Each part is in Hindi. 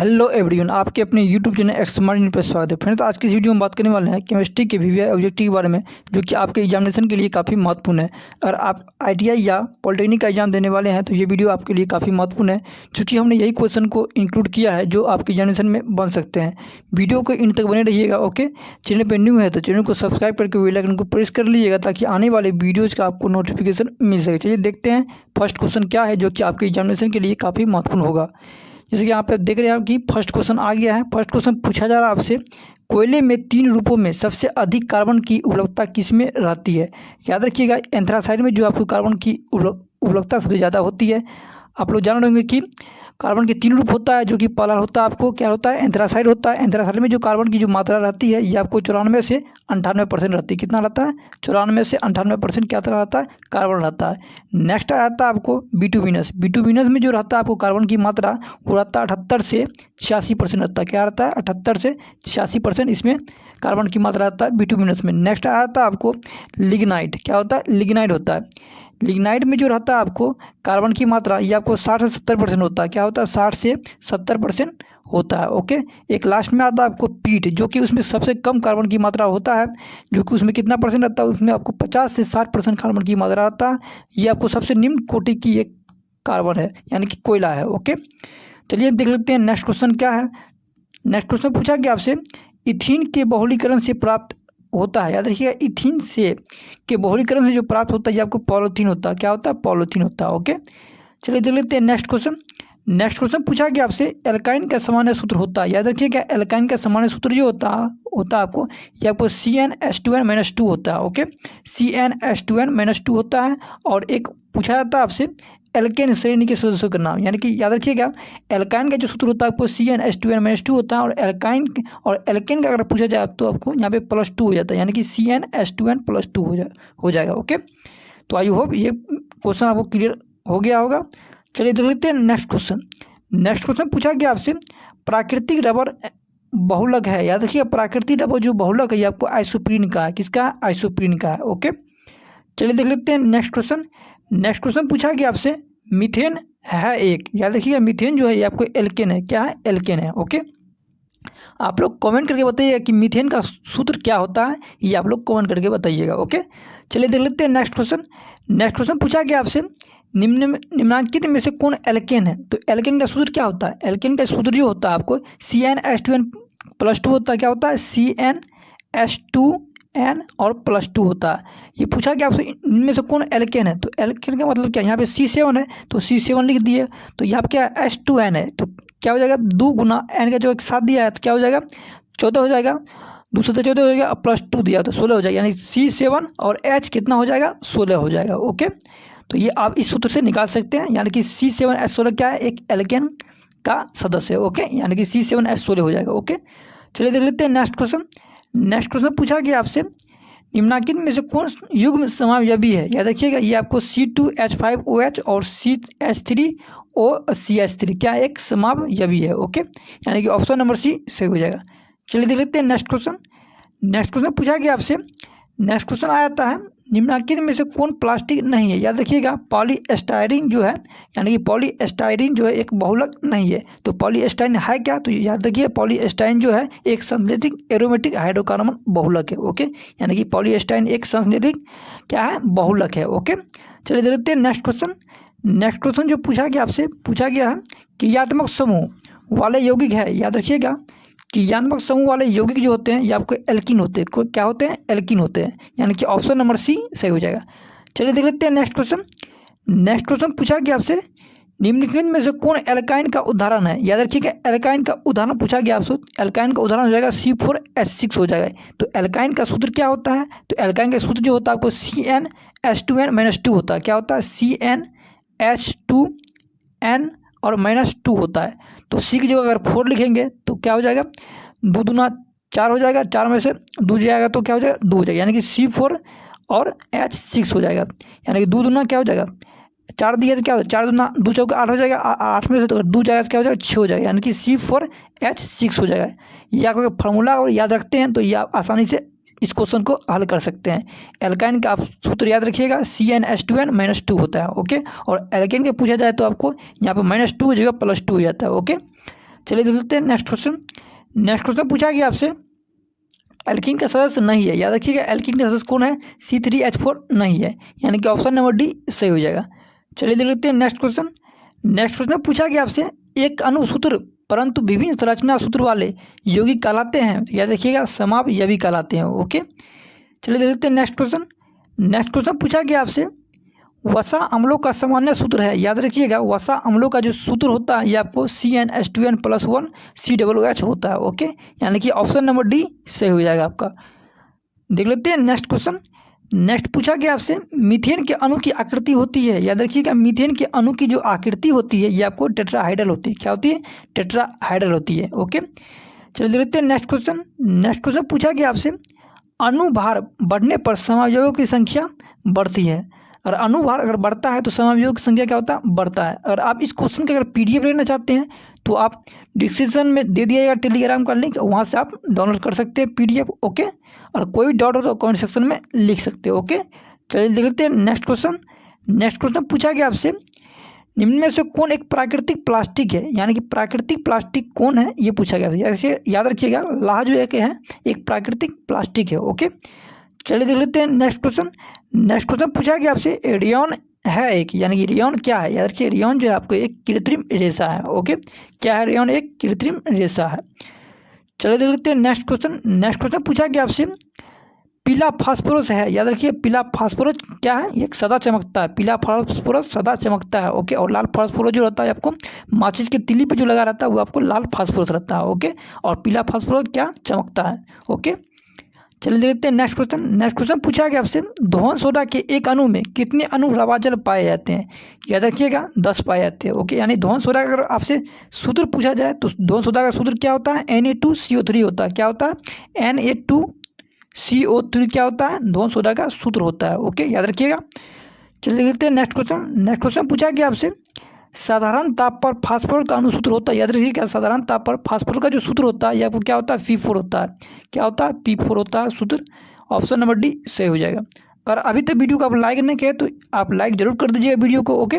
हेलो एवरीवन, आपके अपने यूट्यूब चैनल एक्समार्ट पर स्वागत है। फ्रेंड्स, आज की इस वीडियो में बात करने वाले हैं केमिस्ट्री के वीवीआई ऑब्जेक्टिव के बारे में, जो कि आपके एग्जामिनेशन के लिए काफ़ी महत्वपूर्ण है। अगर आप आईटीआई या पॉलिटेक्निक का एग्जाम देने वाले हैं तो ये वीडियो आपके लिए काफ़ी महत्वपूर्ण है, क्योंकि हमने यही क्वेश्चन को इंक्लूड किया है जो आपके एग्जामिनेशन में बन सकते हैं। वीडियो को इन तक बने रहिएगा। ओके, चैनल पर न्यू है तो चैनल को सब्सक्राइब करके बेल आइकन को प्रेस कर लीजिएगा, ताकि आने वाले वीडियोज़ का आपको नोटिफिकेशन मिल सके। चलिए देखते हैं फर्स्ट क्वेश्चन क्या है, जो कि आपके एग्जामिनेशन के लिए काफ़ी महत्वपूर्ण होगा। जैसे कि यहाँ पे देख रहे हैं कि फर्स्ट क्वेश्चन आ गया है। फर्स्ट क्वेश्चन पूछा जा रहा है आपसे, कोयले में 3 रूपों में सबसे अधिक कार्बन की उपलब्धता किसमें रहती है। याद रखिएगा, एंथ्रासाइड में जो आपको कार्बन की उपलब्धता सबसे ज़्यादा होती है। आप लोग जान रहे होंगे कि कार्बन के 3 रूप होता है, जो कि पहला होता है आपको क्या होता है, एंथ्रासाइड होता है। एंथ्रासाइड में जो कार्बन की जो मात्रा रहती है ये आपको 94 से 98% रहती है। कितना रहता है? 94 से 98% क्या रहता है? कार्बन रहता है। नेक्स्ट आता है आपको बिटुमिनस। बिटुमिनस में जो रहता है आपको कार्बन की मात्रा वो रहता है 78 से 86% रहता है। क्या रहता है? 78 से 86% इसमें कार्बन की मात्रा रहता है बिटुमिनस में। नेक्स्ट आता है आपको लिग्नाइट। क्या होता है? लिग्नाइट होता है। लिग्नाइट में जो रहता है आपको कार्बन की मात्रा ये आपको 60 से 70% होता है। क्या होता है? 60 से 70% होता है। ओके, एक लास्ट में आता है आपको पीट, जो कि उसमें सबसे कम कार्बन की मात्रा होता है, जो कि उसमें कितना परसेंट रहता है? उसमें आपको 50 से 60% कार्बन की मात्रा आता है। ये आपको सबसे निम्न कोटि की एक कार्बन है, यानी कि कोयला है। ओके, चलिए देख लेते हैं नेक्स्ट क्वेश्चन क्या है। नेक्स्ट क्वेश्चन पूछा गया आपसे, इथीन के बहुलीकरण से प्राप्त होता है। याद रखिएगा, इथीन से के बहुलीकरण से जो प्राप्त होता है ये आपको पॉलीथीन होता है। क्या होता है? पॉलीथीन होता है। ओके, चलिए देख लेते हैं नेक्स्ट क्वेश्चन। नेक्स्ट क्वेश्चन पूछा गया आपसे, एल्काइन का सामान्य सूत्र होता है। याद रखिएगा, एल्काइन का सामान्य सूत्र जो होता है आपको ये आपको CnH2n-2 होता है। ओके, CnH2n-2 होता है। और एक पूछा जाता है आपसे एल्केन श्रेणी के सदस्यों का नाम, यानी कि याद रखिएगा एल्काइन का जो सूत्र होता है आपको CnH2n-2 होता है। और एल्केन का अगर पूछा जाए तो आपको यहाँ पे +2 हो जाता है, यानी कि CnH2n+2 हो जाएगा। ओके, तो आई होप ये क्वेश्चन आपको क्लियर हो गया होगा। चलिए देख लेते हैं नेक्स्ट क्वेश्चन। नेक्स्ट क्वेश्चन पूछा गया आपसे, प्राकृतिक रबर बहुलक है। याद रखिए, प्राकृतिक रबर जो बहुलक है ये आपको आइसोप्रीन का है। किसका? आइसोप्रीन का है। ओके, चलिए देख लेते हैं नेक्स्ट क्वेश्चन। नेक्स्ट क्वेश्चन पूछा गया आपसे, मीथेन है एक। याद रखिएगा, मीथेन जो है ये आपको एल्केन है। क्या है? एल्केन है। ओके, आप लोग कमेंट करके बताइएगा कि मीथेन का सूत्र क्या होता है, ये आप लोग कमेंट करके बताइएगा। ओके, चलिए देख लेते हैं नेक्स्ट क्वेश्चन। नेक्स्ट क्वेश्चन पूछा गया आपसे, निम्नलिखित में से कौन एल्केन है। तो एल्केन का सूत्र क्या होता है? एल्केन का सूत्र जो होता है आपको CnH2n+2 होता है। क्या होता है? CnH2n और +2 होता है। ये पूछा गया आपसे इनमें से कौन एल्केन है। तो एल्केन का मतलब क्या? यहाँ पे C7 है तो C7 लिख दिए। तो यहाँ पे क्या H2n है, तो क्या हो जाएगा? 2 गुना n का जो एक साथ दिया है तो क्या हो जाएगा? 14 हो जाएगा। 2 से 14 हो जाएगा, +2 दिया तो 16 हो जाएगा, यानी C7 और H कितना हो जाएगा? 16 हो जाएगा। ओके, तो ये आप इस सूत्र से निकाल सकते हैं, यानी कि C7H16 क्या है? एक एल्केन का सदस्य है। ओके, यानी कि C7H16 हो जाएगा। ओके, चलिए देख लेते हैं नेक्स्ट क्वेश्चन। नेक्स्ट क्वेश्चन पूछा गया आपसे, निम्नलिखित में से कौन युग्म समावयवी है। याद रखिएगा, ये आपको C2H5OH और CH3OCH3 क्या एक समावयवी है। ओके, यानी कि ऑप्शन नंबर C सही हो जाएगा। चलिए देख लेते हैं नेक्स्ट क्वेश्चन। नेक्स्ट क्वेश्चन पूछा गया आपसे, नेक्स्ट क्वेश्चन आ जाता है, निम्नलिखित में से कौन प्लास्टिक नहीं है। याद रखिएगा, पॉलीस्टाइरीन जो है, यानी कि पॉलीस्टाइरीन जो है एक बहुलक नहीं है। तो पॉलीस्टाइरीन है क्या? तो याद रखिए, पॉलीस्टाइरीन जो है एक संश्लेषित एरोमेटिक हाइड्रोकार्बन बहुलक है। ओके, यानी कि पॉलीस्टाइरीन एक संश्लेषित क्या है? बहुलक है। ओके, चलिए देखते हैं नेक्स्ट क्वेश्चन। नेक्स्ट क्वेश्चन जो पूछा गया आपसे, पूछा गया है क्रियात्मक समूह वाले यौगिक है। याद रखिएगा, क्रियात्मक समूह वाले यौगिक जो होते हैं ये आपको एल्कीन होते हैं। क्या होते हैं? एल्कीन होते हैं, यानी कि ऑप्शन नंबर C सही हो जाएगा। चलिए देख लेते हैं नेक्स्ट क्वेश्चन। नेक्स्ट क्वेश्चन पूछा गया आपसे, निम्नलिखित में से कौन एल्काइन का उदाहरण है। याद रखिएगा, एल्काइन का उदाहरण पूछा गया आपसे, एल्काइन का उदाहरण हो जाएगा C4H6 हो जाएगा। तो एल्काइन का सूत्र क्या होता है? तो एल्काइन का सूत्र जो होता है आपको CnH2n-2 होता है। क्या होता है? CnH2n और -2 होता है। तो C की जगह अगर 4 लिखेंगे तो क्या हो जाएगा? 2 दूना 4 हो जाएगा, 4 में से 2 जाएगा तो क्या हो जाएगा? 2 हो जाएगा, यानी कि C4 और H6 हो जाएगा। यानी कि 2 दूना क्या हो जाएगा? 4 दिया तो क्या हो? 4 दूना 2 चौका 8 हो जाएगा। 8 में से तो 2 जाएगा तो क्या हो जाएगा? 6 हो जाएगा, यानी कि C4H6 हो जाएगा। ये आपको फार्मूला और याद रखते हैं तो ये आप आसानी से इस क्वेश्चन को हल कर सकते हैं। एल्काइन का आप सूत्र याद रखिएगा, CnH2n-2 होता है। ओके, और एल्केन का पूछा जाए तो आपको यहाँ पर -2 की जगह +2 हो जाता है। ओके, चलिए देख लेते हैं नेक्स्ट क्वेश्चन। नेक्स्ट क्वेश्चन पूछा गया आपसे एल्कीन का सदस्य नहीं है, याद रखिएगा एल्कीन का सदस्य कौन है, C3H4 नहीं है, यानी कि ऑप्शन नंबर डी सही हो जाएगा। चलिए देख लेते हैं नेक्स्ट क्वेश्चन। नेक्स्ट क्वेश्चन पूछा गया आपसे एक अणुसूत्र परंतु विभिन्न संरचना सूत्र वाले यौगिक कहलाते हैं, याद रखिएगा समावयवी कहलाते हैं। ओके, चलिए देख लेते हैं नेक्स्ट क्वेश्चन। नेक्स्ट क्वेश्चन पूछा गया आपसे वसा अम्लों का सामान्य सूत्र है, याद रखिएगा वसा अम्लों का जो सूत्र होता है ये आपको CnH2n+1 COOH होता है। ओके, यानी कि ऑप्शन नंबर डी सही हो जाएगा आपका। देख लेते हैं नेक्स्ट क्वेश्चन। नेक्स्ट पूछा गया आपसे मीथेन के अणु की आकृति होती है, याद रखिएगा मीथेन के अणु की जो आकृति होती है ये आपको टेट्राहाइड्रल होती है। क्या होती है, टेट्राहाइड्रल होती है। ओके, चलिए देख लेते हैं नेक्स्ट क्वेश्चन। नेक्स्ट क्वेश्चन पूछा गया आपसे अणुभार बढ़ने पर समावयवों की संख्या बढ़ती है, और अणुभार अगर बढ़ता है तो समावयवों की संख्या क्या होता है, बढ़ता है। और आप इस क्वेश्चन का अगर PDF लेना चाहते हैं तो आप डिस्क्रिप्शन में दे दिया जाएगा टेलीग्राम का लिंक, वहाँ से आप डाउनलोड कर सकते हैं PDF। ओके, और कोई भी डाउट हो तो कमेंट सेक्शन में लिख सकते हो। ओके, चलिए देख लेते हैं नेक्स्ट क्वेश्चन। नेक्स्ट क्वेश्चन पूछा गया आपसे निम्न में से कौन एक प्राकृतिक प्लास्टिक है, यानी कि प्राकृतिक प्लास्टिक कौन है ये पूछा गया। ऐसे याद रखिएगा लाह जो एक है एक प्राकृतिक प्लास्टिक है। ओके, चलिए देख लेते हैं नेक्स्ट क्वेश्चन। नेक्स्ट क्वेश्चन पूछा गया आपसे रेयॉन है एक, यानी कि रेयॉन क्या है, याद रखिए रेयॉन जो है आपको एक कृत्रिम रेशा है। ओके, क्या है रेयॉन, एक कृत्रिम रेशा है। चलिए देख लेते हैं नेक्स्ट क्वेश्चन। नेक्स्ट क्वेश्चन पूछा गया आपसे पीला फास्फोरस है, याद रखिए पीला फास्फोरस क्या है, एक सदा चमकता है, पीला फास्फोरस सदा चमकता है। ओके, और लाल फास्फोरस जो रहता है आपको माचिस की तीली पे जो लगा रहता है वो आपको लाल फास्फोरस रहता है। ओके, और पीला फास्फोरस क्या चमकता है। ओके, चलिए देखते हैं नेक्स्ट क्वेश्चन। नेक्स्ट क्वेश्चन पूछा गया आपसे दोहन सोडा के एक अणु में कितने अणु रवाजल पाए जाते हैं, याद रखिएगा 10 पाए जाते हैं। ओके, यानी दोहन सोडा का अगर आपसे सूत्र पूछा जाए तो दोहन सोडा का सूत्र क्या होता है, Na2CO3 होता है। क्या होता है, Na2CO3 क्या होता है, दोहन सोडा का सूत्र होता है। ओके, याद रखिएगा। चलिए देखते हैं नेक्स्ट क्वेश्चन। नेक्स्ट क्वेश्चन पूछा गया आपसे साधारण ताप पर फास्फोरस का अणुसूत्र होता है, याद रखिएगा साधारण ताप पर फास्फोरस का जो सूत्र होता है ये आपको क्या होता है, P4 होता है। क्या होता है, P4 होता है सूत्र। ऑप्शन नंबर डी सही हो जाएगा। और अभी तक वीडियो को आप लाइक नहीं किए तो आप लाइक जरूर कर दीजिएगा वीडियो को। ओके,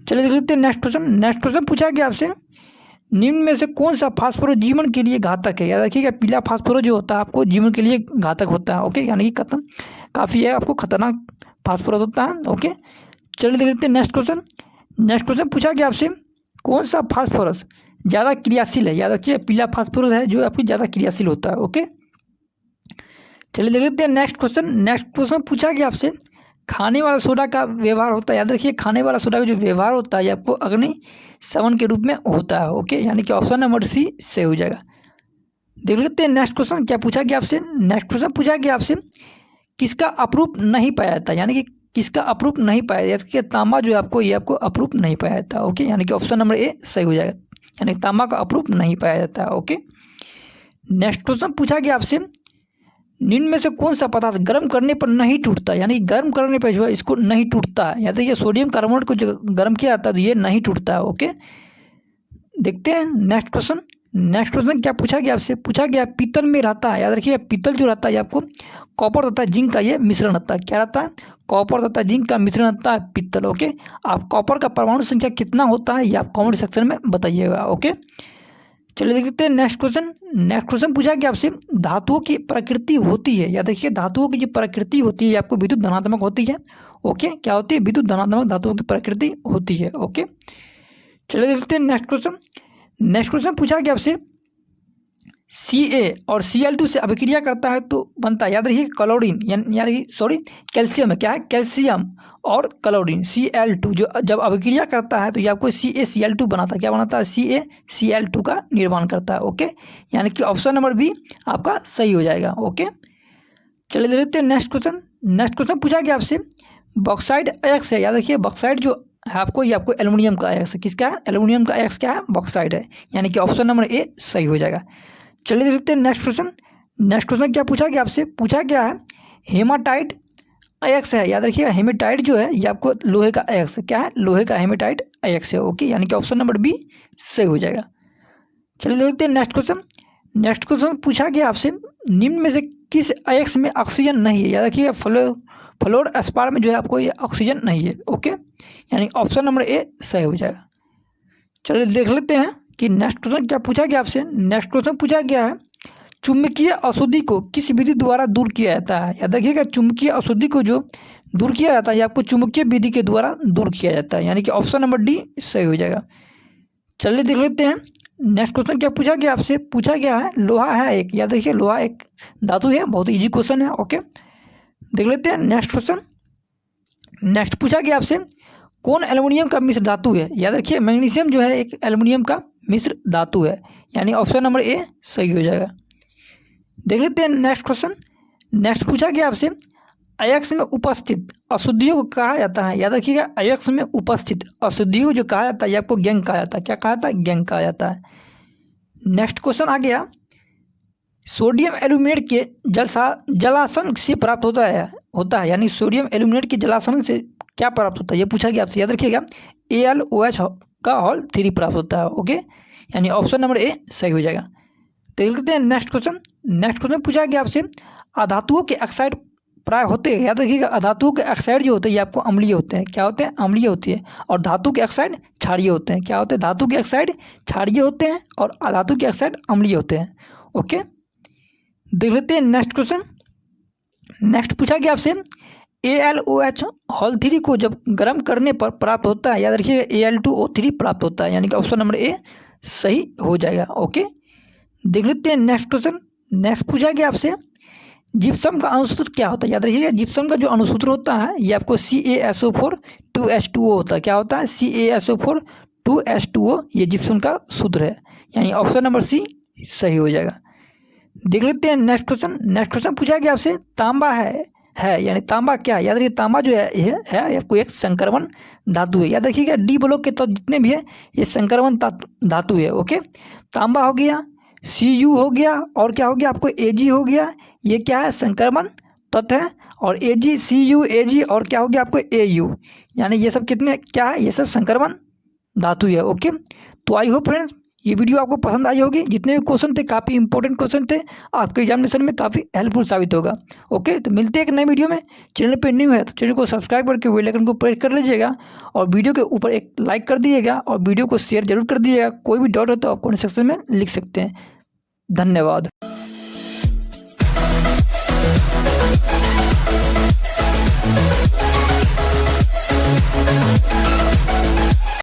चलिए देख लेते हैं नेक्स्ट क्वेश्चन। नेक्स्ट क्वेश्चन पूछा गया आपसे निम्न में से कौन सा फास्फोरस जीवन के लिए घातक है, याद रखिएगा पीला फास्फोरस जो होता है आपको जीवन के लिए घातक होता है। ओके, यानी कि काफ़ी है आपको खतरनाक फास्फोरस होता है। ओके, चलिए देख लेते हैं नेक्स्ट क्वेश्चन। नेक्स्ट क्वेश्चन पूछा गया आपसे कौन सा फास्फोरस ज़्यादा क्रियाशील है, याद रखिए पीला फास्फोरस है जो आपकी ज़्यादा क्रियाशील होता है। ओके, चलिए देख लेते हैं नेक्स्ट क्वेश्चन। नेक्स्ट क्वेश्चन पूछा गया आपसे खाने वाला सोडा का व्यवहार होता है, याद रखिए खाने वाला सोडा का जो व्यवहार होता है ये आपको अग्नि शमन के रूप में होता है। ओके, यानी कि ऑप्शन नंबर सी सही हो जाएगा। देख लेते हैं नेक्स्ट क्वेश्चन क्या पूछा गया आपसे। नेक्स्ट क्वेश्चन पूछा गया आपसे किसका अपरूप नहीं पाया जाता, यानी कि किसका अपरूप नहीं पाया जाता, कि तांबा जो है आपको ये आपको अपरूप नहीं पाया जाता। ओके, यानी कि ऑप्शन नंबर ए सही हो जाएगा, यानी तांबा का अपरूप नहीं पाया जाता है। ओके, नेक्स्ट क्वेश्चन पूछा गया आपसे निम्न में से कौन सा पदार्थ गर्म करने पर नहीं टूटता, यानी गर्म करने पर जो है इसको नहीं टूटता है, या तो ये सोडियम कार्बोनेट को जो गर्म किया जाता है तो ये नहीं टूटता है। ओके, देखते हैं नेक्स्ट क्वेश्चन। नेक्स्ट क्वेश्चन क्या पूछा गया आपसे, पूछा गया पीतल में रहता है, याद रखिए पीतल जो रहता है ये आपको कॉपर तथा जिंक का ये मिश्रण रहता है। क्या रहता है, कॉपर तथा जिंक का मिश्रण रहता है पीतल। ओके, आप कॉपर का परमाणु संख्या कितना होता है ये आप कमेंट सेक्शन में बताइएगा। ओके, चलिए देखते हैं नेक्स्ट क्वेश्चन। नेक्स्ट क्वेश्चन पूछा गया आपसे धातुओं की प्रकृति होती है, याद रखिए धातुओं की जो प्रकृति होती है आपको विद्युत धनात्मक होती है। ओके, क्या होती है, विद्युत धनात्मक धातुओं की प्रकृति होती है। ओके, चलिए देखते हैं नेक्स्ट क्वेश्चन। नेक्स्ट क्वेश्चन पूछा गया आपसे Ca और Cl2 से अभिक्रिया करता है तो बनता है, याद रखिए क्लोरीन, यानी सॉरी कैल्शियम है। क्या है, कैल्शियम और क्लोरीन Cl2 जो जब अभिक्रिया करता है तो ये आपको CaCl2 बनाता है। क्या बनाता है, CaCl2 का निर्माण करता है। ओके, यानी कि ऑप्शन नंबर बी आपका सही हो जाएगा। ओके, चलिए देखते हैं नेक्स्ट क्वेश्चन। नेक्स्ट क्वेश्चन पूछा गया आपसे बॉक्साइड अयस्क है, याद रखिए बॉक्साइड जो है आपको ये आपको एल्युमिनियम का अयस्क है। किसका है, एल्युमिनियम का अयस्क क्या है, बॉक्साइड है, यानी कि ऑप्शन नंबर ए सही हो जाएगा। चलिए देखते हैं नेक्स्ट क्वेश्चन। नेक्स्ट क्वेश्चन क्या पूछा गया आपसे, पूछा गया है हेमाटाइट अयस्क है, याद रखिएगा हेमेटाइट जो है ये आपको लोहे का अयस्क, क्या है, लोहे का हेमेटाइट अयस्क है। ओके, यानी कि ऑप्शन नंबर बी सही हो जाएगा। चलिए देखते हैं नेक्स्ट क्वेश्चन। नेक्स्ट क्वेश्चन पूछा गया आपसे निम्न में से किस अयस्क में ऑक्सीजन नहीं है, याद रखिएगा फ्लोर एस्पार में जो है आपको ये ऑक्सीजन नहीं है। ओके, यानी ऑप्शन नंबर ए सही हो जाएगा। चलिए देख लेते हैं कि नेक्स्ट क्वेश्चन क्या पूछा गया आपसे। नेक्स्ट क्वेश्चन पूछा गया है चुंबकीय अशुद्धि को किस विधि द्वारा दूर किया जाता है। याद रखिएगा, चुंबकीय अशुद्धि को जो दूर किया जाता है, आपको चुंबकीय विधि के द्वारा दूर किया जाता है, यानी कि ऑप्शन नंबर डी सही हो जाएगा। चलिए देख लेते हैं नेक्स्ट क्वेश्चन क्या पूछा गया आपसे। पूछा गया है लोहा है एक, याद रखिए लोहा एक धातु है, बहुत इजी क्वेश्चन है। ओके, देख लेते हैं नेक्स्ट क्वेश्चन। नेक्स्ट पूछा गया आपसे कौन एल्युमिनियम का मिश्र धातु है। याद रखिए मैग्नीशियम जो है एक एल्युमिनियम का मिश्र धातु है, यानी ऑप्शन नंबर ए सही हो जाएगा। देख लेते हैं नेक्स्ट क्वेश्चन। नेक्स्ट पूछा गया आपसे अयस्क में उपस्थित अशुद्धियों को कहा जाता है। याद रखिएगा अयस्क में उपस्थित अशुद्धियों को जो कहा जाता है आपको गैंग कहा जाता है। क्या कहा जाता है? गैंग कहा जाता है। नेक्स्ट क्वेश्चन आ गया सोडियम एल्यूमिनेट के जलासन से प्राप्त होता है, यानी सोडियम एल्यूमिनेट के जलासन से क्या प्राप्त होता है, ये पूछा गया आपसे। याद रखिएगा AlOH का होल 3 प्राप्त होता है। ओके, यानी ऑप्शन नंबर ए सही हो जाएगा। देख लेते हैं नेक्स्ट क्वेश्चन। नेक्स्ट क्वेश्चन पूछा गया आपसे अधातुओं के ऑक्साइड प्राय होते हैं। याद रखिएगा अधातुओं के ऑक्साइड जो होते हैं ये आपको अम्लीय होते हैं। क्या होते हैं? अम्लीय होती है। और धातु के ऑक्साइड क्षारीय होते हैं। क्या होते हैं? धातु के ऑक्साइड क्षारीय होते हैं और अधातु के ऑक्साइड अम्लीय होते हैं। ओके, देख लेते हैं नेक्स्ट क्वेश्चन। नेक्स्ट पूछा गया आपसे AlOH होल 3 को जब गर्म करने पर प्राप्त होता है। याद रखिएगा Al2O3 प्राप्त होता है, यानी कि ऑप्शन नंबर ए सही हो जाएगा। ओके, देख लेते हैं नेक्स्ट क्वेश्चन। नेक्स्ट पूछा गया आपसे जिप्सम का अणुसूत्र क्या होता है। याद रखिएगा जिप्सम का जो अणुसूत्र होता है ये आपको CaSO4 2H2O होता है। क्या होता है? CaSO4 2H2O, ये जिप्सम का सूत्र है, यानी ऑप्शन नंबर सी सही हो जाएगा। देख लेते हैं नेक्स्ट क्वेश्चन। नेक्स्ट क्वेश्चन पूछा गया आपसे तांबा है, यानी तांबा क्या है। याद रखिए तांबा जो है आपको एक संक्रमण धातु है। याद रखिएगा डी ब्लॉक के तत्व जितने भी है ये संक्रमण धातु है। ओके, तांबा हो गया, Cu हो गया, और क्या हो गया आपको Ag हो गया, ये क्या है? संक्रमण तत्व है। और Ag Cu Ag और क्या हो गया आपको Au, यानी ये सब कितने क्या है? ये सब संक्रमण धातु है। ओके, तो आई होप फ्रेंड्स ये वीडियो आपको पसंद आई होगी। जितने भी क्वेश्चन थे काफ़ी इंपॉर्टेंट क्वेश्चन थे, आपके एग्जामिनेशन में काफ़ी हेल्पफुल साबित होगा। ओके, तो मिलते हैं एक नए वीडियो में। चैनल पे न्यू है तो चैनल को सब्सक्राइब करके बेल आइकन को प्रेस कर लीजिएगा और वीडियो के ऊपर एक लाइक कर दीजिएगा और वीडियो को शेयर जरूर कर दीजिएगा। कोई भी डाउट हो तो आप कमेंट सेक्शन में लिख सकते हैं। धन्यवाद।